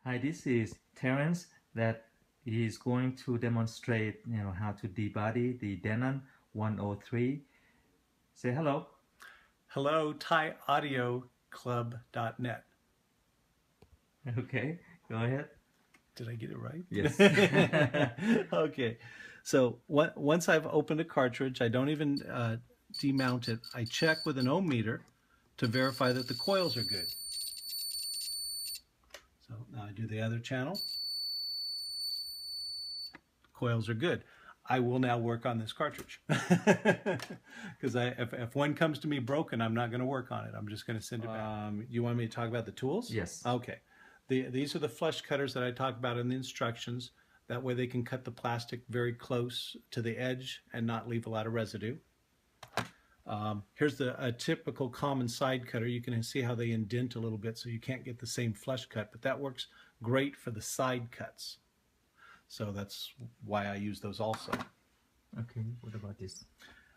Hi, this is Terence that is going to demonstrate, how to debody the Denon 103. Say hello. Hello, ThaiAudioClub.net. Okay, go ahead. Did I get it right? Yes. Okay. So once I've opened a cartridge, I don't even demount it. I check with an ohm meter to verify that the coils are good. So now I do the other channel. Coils are good. I will now work on this cartridge because if one comes to me broken, I'm not going to work on it. I'm just going to send it back. You want me to talk about the tools? Yes. Okay. These are the flush cutters that I talked about in the instructions. That way they can cut the plastic very close to the edge and not leave a lot of residue. Here's a typical common side cutter. You can see how they indent a little bit so you can't get the same flush cut, but that works great for the side cuts. So that's why I use those also. Okay, what about this?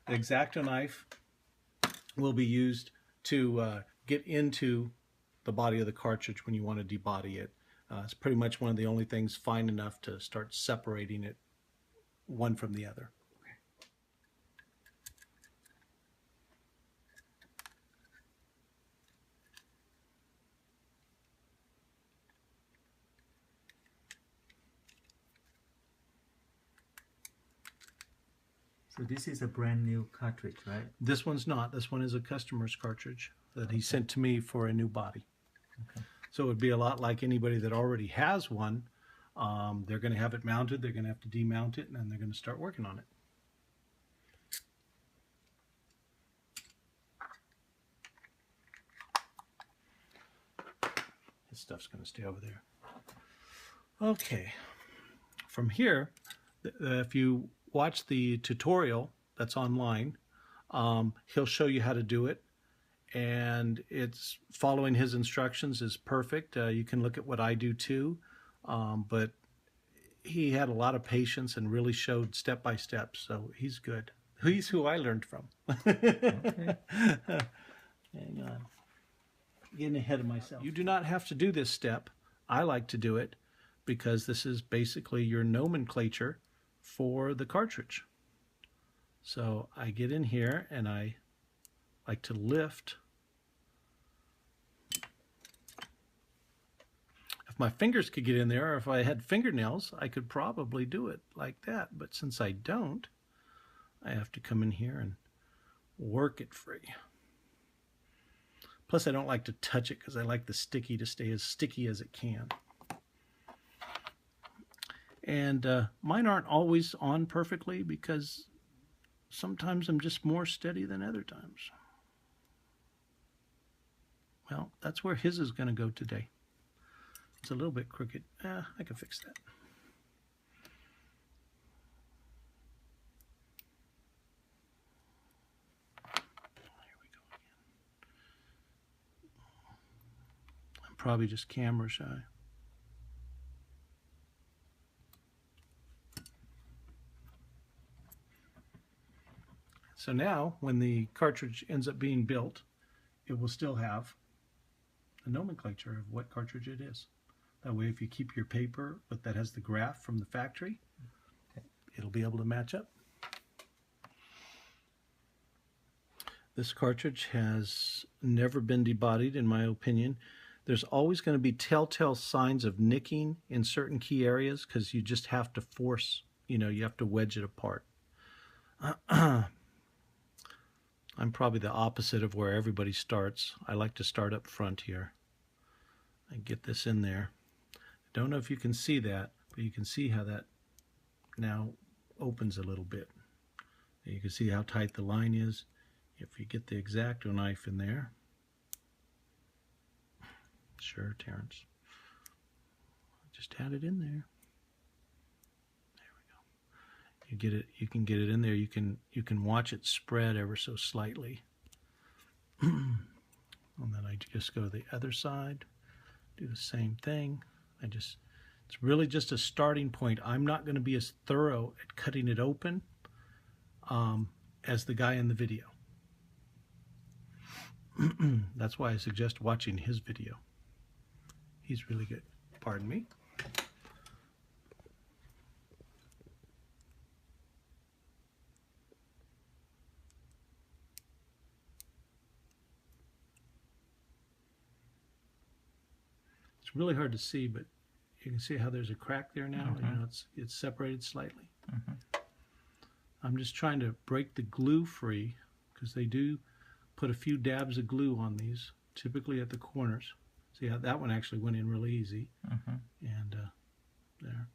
The X-Acto knife will be used to get into the body of the cartridge when you want to debody it. It's pretty much one of the only things fine enough to start separating it one from the other. So this is a brand new cartridge, right? This one's not. This one is a customer's cartridge that he sent to me for a new body. Okay. So it would be a lot like anybody that already has one. They're going to have it mounted, they're going to have to demount it, and then they're going to start working on it. His stuff's going to stay over there. Okay. From here, if you watch the tutorial that's online, he'll show you how to do it. And it's following his instructions is perfect. You can look at what I do too, but he had a lot of patience and really showed step by step, so he's good. He's who I learned from. Okay. Hang on, getting ahead of myself. You do not have to do this step. I like to do it because this is basically your nomenclature for the cartridge. So I get in here and I like to lift. If my fingers could get in there, or if I had fingernails, I could probably do it like that. But since I don't, I have to come in here and work it free. Plus, I don't like to touch it because I like the sticky to stay as sticky as it can. And mine aren't always on perfectly because sometimes I'm just more steady than other times. Well, that's where his is going to go today. It's a little bit crooked. I can fix that. Here we go again. I'm probably just camera shy. So now, when the cartridge ends up being built, it will still have a nomenclature of what cartridge it is. That way, if you keep your paper that has the graph from the factory, it'll be able to match up. This cartridge has never been debodied, in my opinion. There's always going to be telltale signs of nicking in certain key areas because you just have to force, you have to wedge it apart. I'm probably the opposite of where everybody starts. I like to start up front here and get this in there. Don't know if you can see that, but you can see how that now opens a little bit. You can see how tight the line is. If you get the X-Acto knife in there. Sure, Terence. Just had it in there. There we go. You get it. You can get it in there. You can watch it spread ever so slightly. And then I just go to the other side, do the same thing. It's really just a starting point. I'm not going to be as thorough at cutting it open as the guy in the video. That's why I suggest watching his video. He's really good. pardon me. It's really hard to see, but you can see how there's a crack there now. You know, it's separated slightly. I'm just trying to break the glue free, because they do put a few dabs of glue on these, typically at the corners. See how that one actually went in really easy. And there.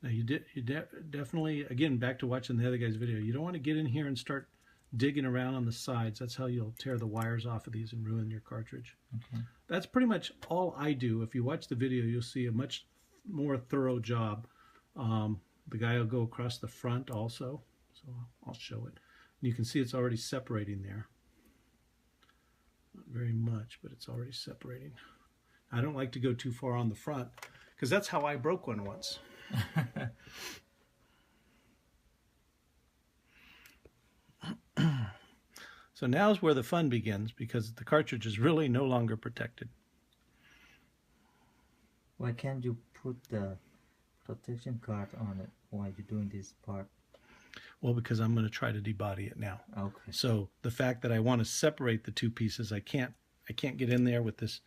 Now you definitely, again, back to watching the other guy's video, you don't want to get in here and start digging around on the sides. That's how you'll tear the wires off of these and ruin your cartridge. That's pretty much all I do. If you watch the video, you'll see a much more thorough job. The guy will go across the front also, so I'll show it. And you can see it's already separating there. Not very much, but it's already separating. I don't like to go too far on the front, because that's how I broke one once. So now's where the fun begins, because the cartridge is really no longer protected. Why can't you put the protection card on it while you're doing this part? Well, because I'm going to try to debody it now. Okay. So the fact that I want to separate the two pieces, I can't get in there with this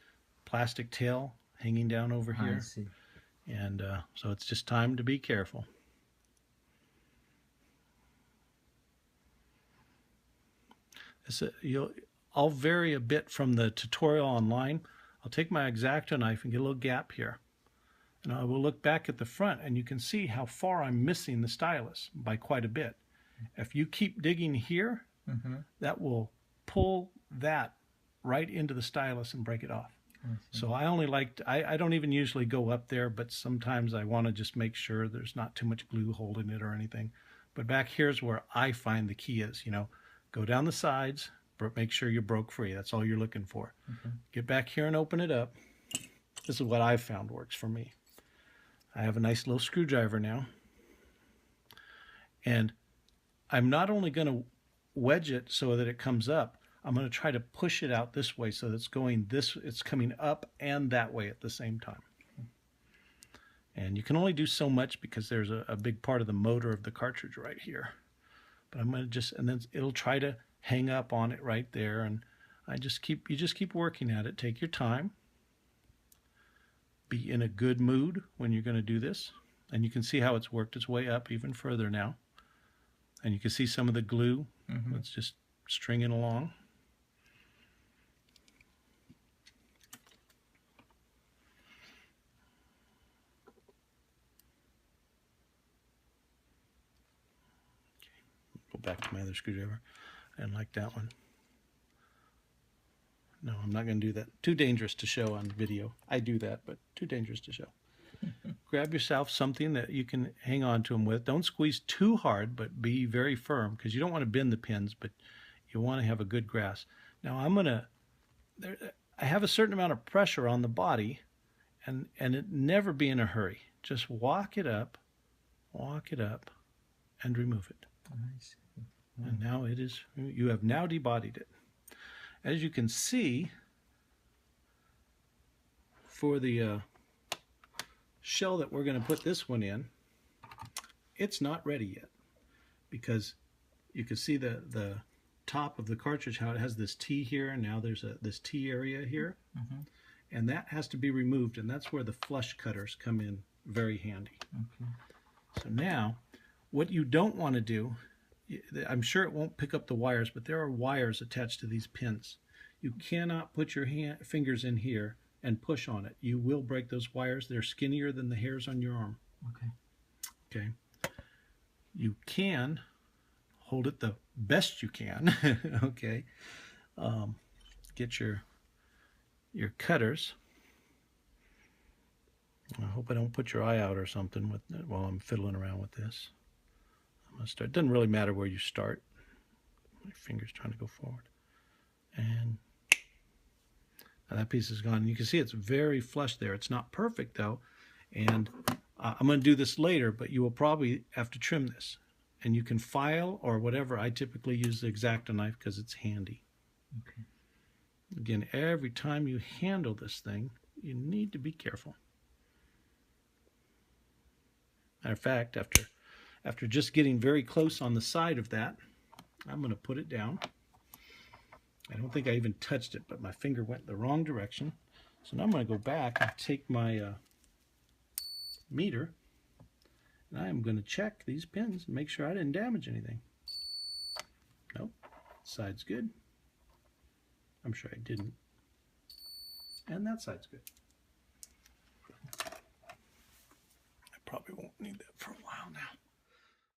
plastic tail hanging down over here. I see. And so it's just time to be careful. I'll vary a bit from the tutorial online. I'll take my X-Acto knife and get a little gap here. And I will look back at the front, and you can see how far I'm missing the stylus by quite a bit. If you keep digging here, that will pull that right into the stylus and break it off. So I only I don't even usually go up there, but sometimes I want to just make sure there's not too much glue holding it or anything. But back here's where I find the key is, you know, go down the sides, make sure you're broke free. That's all you're looking for. Get back here and open it up. This is what I've found works for me. I have a nice little screwdriver now. And I'm not only going to wedge it so that it comes up, I'm going to try to push it out this way so that it's coming up and that way at the same time. And you can only do so much because there's a big part of the motor of the cartridge right here. But I'm going to and then it'll try to hang up on it right there. And you just keep working at it. Take your time. Be in a good mood when you're going to do this. And you can see how it's worked its way up even further now. And you can see some of the glue that's just stringing along. Go back to my other screwdriver. I didn't like that one. No, I'm not going to do that. Too dangerous to show on video. I do that, but too dangerous to show. Grab yourself something that you can hang on to them with. Don't squeeze too hard, but be very firm, because you don't want to bend the pins, but you want to have a good grasp. Now I have a certain amount of pressure on the body, and it never be in a hurry. Just walk it up, and remove it. Nice. And now you have now debodied it. As you can see, for the shell that we're going to put this one in, it's not ready yet, because you can see the top of the cartridge, how it has this T here, and now there's this T area here, and that has to be removed, and that's where the flush cutters come in very handy. So now, what you don't want to do, I'm sure it won't pick up the wires, but there are wires attached to these pins. You cannot put your fingers in here and push on it. You will break those wires. They're skinnier than the hairs on your arm. Okay. You can hold it the best you can. Okay. Get your cutters. I hope I don't put your eye out or something while I'm fiddling around with this. I'm gonna start. It doesn't really matter where you start. My finger's trying to go forward. And now that piece is gone. You can see it's very flush there. It's not perfect though. And I'm going to do this later, but you will probably have to trim this. And you can file or whatever. I typically use the X-Acto knife because it's handy. Again, every time you handle this thing, you need to be careful. Matter of fact, after just getting very close on the side of that, I'm going to put it down. I don't think I even touched it, but my finger went the wrong direction. So now I'm going to go back and take my meter, and I'm going to check these pins and make sure I didn't damage anything. Nope, side's good. I'm sure I didn't. And that side's good. I probably won't need that for a while now.